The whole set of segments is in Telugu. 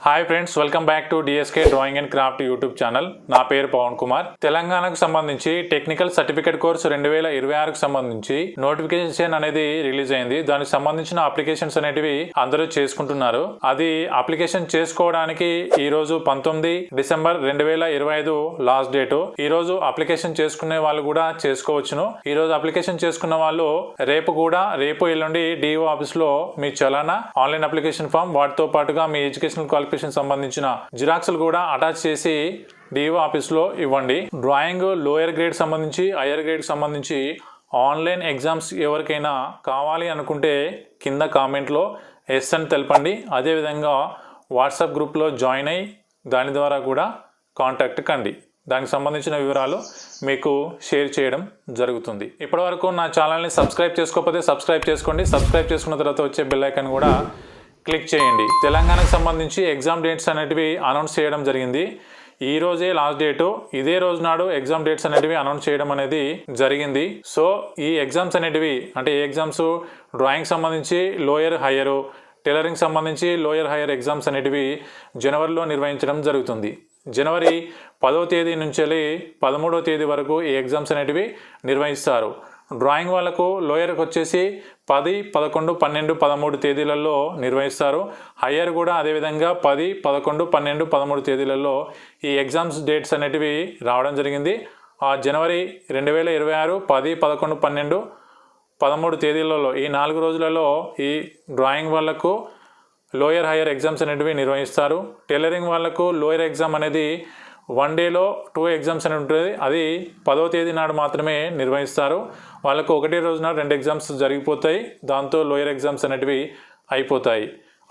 Hi friends, welcome back to DSK drawing and craft YouTube channel. నా పేరు పవన్ కుమార్. తెలంగాణకు సంబంధించి టెక్నికల్ సర్టిఫికేట్ కోర్సు 2026కు సంబంధించి నోటిఫికేషన్ అనేది రిలీజ్ అయింది. దానికి సంబంధించిన అప్లికేషన్స్ అనేటివి అందరూ చేసుకుంటున్నారు. అది అప్లికేషన్ చేసుకోవడానికి ఈ రోజు 19 డిసెంబర్ 2025 లాస్ట్ డేట్. ఈ రోజు అప్లికేషన్ చేసుకునే వాళ్ళు కూడా చేసుకోవచ్చును. ఈ రోజు అప్లికేషన్ చేసుకున్న వాళ్ళు రేపు ఎల్లుండి డిఓ ఆఫీస్ లో మీ చలానా, ఆన్లైన్ అప్లికేషన్ ఫామ్, వాటితో పాటుగా మీ ఎడ్యుకేషనల్ క్వాలిఫికేషన్ సంబంధించిన జిరాక్స్లు కూడా అటాచ్ చేసి డిఓ ఆఫీస్లో ఇవ్వండి. డ్రాయింగ్ లోయర్ గ్రేడ్ సంబంధించి, హయ్యర్ గ్రేడ్ సంబంధించి ఆన్లైన్ ఎగ్జామ్స్ ఎవరికైనా కావాలి అనుకుంటే కింద కామెంట్లో ఎస్ అని తెలపండి. అదేవిధంగా వాట్సాప్ గ్రూప్లో జాయిన్ అయ్యి దాని ద్వారా కూడా కాంటాక్ట్ కండి. దానికి సంబంధించిన వివరాలు మీకు షేర్ చేయడం జరుగుతుంది. ఇప్పటివరకు నా ఛానల్ని సబ్స్క్రైబ్ చేసుకోకపోతే సబ్స్క్రైబ్ చేసుకోండి. సబ్స్క్రైబ్ చేసుకున్న తర్వాత వచ్చే బెల్ ఐకాన్ కూడా క్లిక్ చేయండి. తెలంగాణకు సంబంధించి ఎగ్జామ్ డేట్స్ అనేటివి అనౌన్స్ చేయడం జరిగింది. ఈ రోజే లాస్ట్ డేటు. ఇదే రోజు నాడు ఎగ్జామ్ డేట్స్ అనేటివి అనౌన్స్ చేయడం అనేది జరిగింది. సో ఈ ఎగ్జామ్స్ అనేటివి అంటే ఏ ఎగ్జామ్స్, డ్రాయింగ్ సంబంధించి లోయర్ హయ్యర్, టైలరింగ్ సంబంధించి లోయర్ హయ్యర్ ఎగ్జామ్స్ అనేటివి జనవరిలో నిర్వహించడం జరుగుతుంది. జనవరి 10వ తేదీ నుంచి 13వ తేదీ వరకు ఈ ఎగ్జామ్స్ అనేటివి నిర్వహిస్తారు. డ్రాయింగ్ వాళ్ళకు లోయర్కి వచ్చేసి 10, 11, 12, 13 తేదీలలో నిర్వహిస్తారు. హయ్యర్ కూడా అదేవిధంగా 10, 11, 12, 13 తేదీలలో ఈ ఎగ్జామ్స్ డేట్స్ అనేటివి రావడం జరిగింది. ఆ జనవరి 2026 10, 11, 12, 13 తేదీలలో ఈ 4 రోజులలో ఈ డ్రాయింగ్ వాళ్ళకు లోయర్ హయ్యర్ ఎగ్జామ్స్ అనేటివి నిర్వహిస్తారు. టైలరింగ్ వాళ్ళకు లోయర్ ఎగ్జామ్ అనేది 1 డేలో 2 ఎగ్జామ్స్ అని ఉంటుంది. అది 10వ తేదీ నాడు మాత్రమే నిర్వహిస్తారు. వాళ్ళకు ఒకటే రోజున 2 ఎగ్జామ్స్ జరిగిపోతాయి. దాంతో లోయర్ ఎగ్జామ్స్ అనేటివి అయిపోతాయి.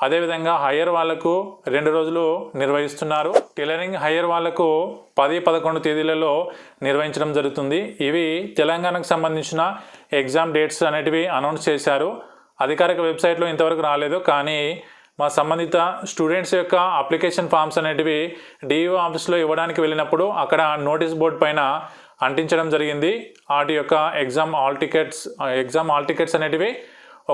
అదేవిధంగా హయ్యర్ వాళ్ళకు 2 రోజులు నిర్వహిస్తున్నారు. టైలరింగ్ హయ్యర్ వాళ్ళకు 10, 11 తేదీలలో నిర్వహించడం జరుగుతుంది. ఇవి తెలంగాణకు సంబంధించిన ఎగ్జామ్ డేట్స్ అనేటివి అనౌన్స్ చేశారు. అధికారిక వెబ్సైట్లో ఇంతవరకు రాలేదు. కానీ మా సంబంధిత స్టూడెంట్స్ యొక్క అప్లికేషన్ ఫామ్స్ అనేటివి డిఓ ఆఫీస్లో ఇవ్వడానికి వెళ్ళినప్పుడు అక్కడ నోటీస్ బోర్డు పైన అంటించడం జరిగింది. వాటి యొక్క ఎగ్జామ్ హాల్ టికెట్స్ అనేటివి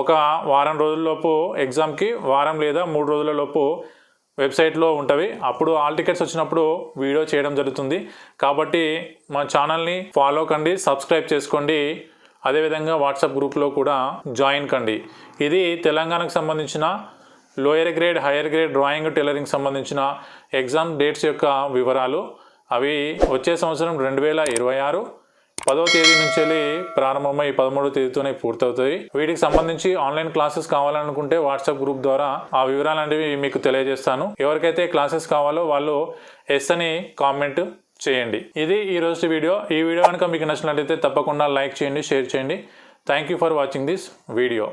ఒక వారం రోజుల్లోపు, ఎగ్జామ్కి వారం లేదా 3 రోజుల లోపు వెబ్సైట్లో ఉంటవి. అప్పుడు హాల్ టికెట్స్ వచ్చినప్పుడు వీడియో చేయడం జరుగుతుంది. కాబట్టి మా ఛానల్ని ఫాలో కండి, సబ్స్క్రైబ్ చేసుకోండి. అదేవిధంగా వాట్సాప్ గ్రూప్లో కూడా జాయిన్ కండి. ఇది తెలంగాణకు సంబంధించిన lower grade, higher grade drawing, tailoring సంబంధించిన ఎగ్జామ్ డేట్స్ యొక్క వివరాలు. అవి వచ్చే సంవత్సరం 2026 10వ తేదీ నుంచి ప్రారంభమై 13వ తేదీతోనే పూర్తవుతాయి. వీటికి సంబంధించి ఆన్లైన్ క్లాసెస్ కావాలనుకుంటే వాట్సాప్ గ్రూప్ ద్వారా ఆ వివరాలు అనేవి మీకు తెలియజేస్తాను. ఎవరికైతే క్లాసెస్ కావాలో వాళ్ళు ఎస్ అని కామెంట్ చేయండి. ఇది ఈ రోజు వీడియో. ఈ వీడియో కనుక మీకు నచ్చినట్లయితే తప్పకుండా లైక్ చేయండి, షేర్ చేయండి. Thank you for watching this video.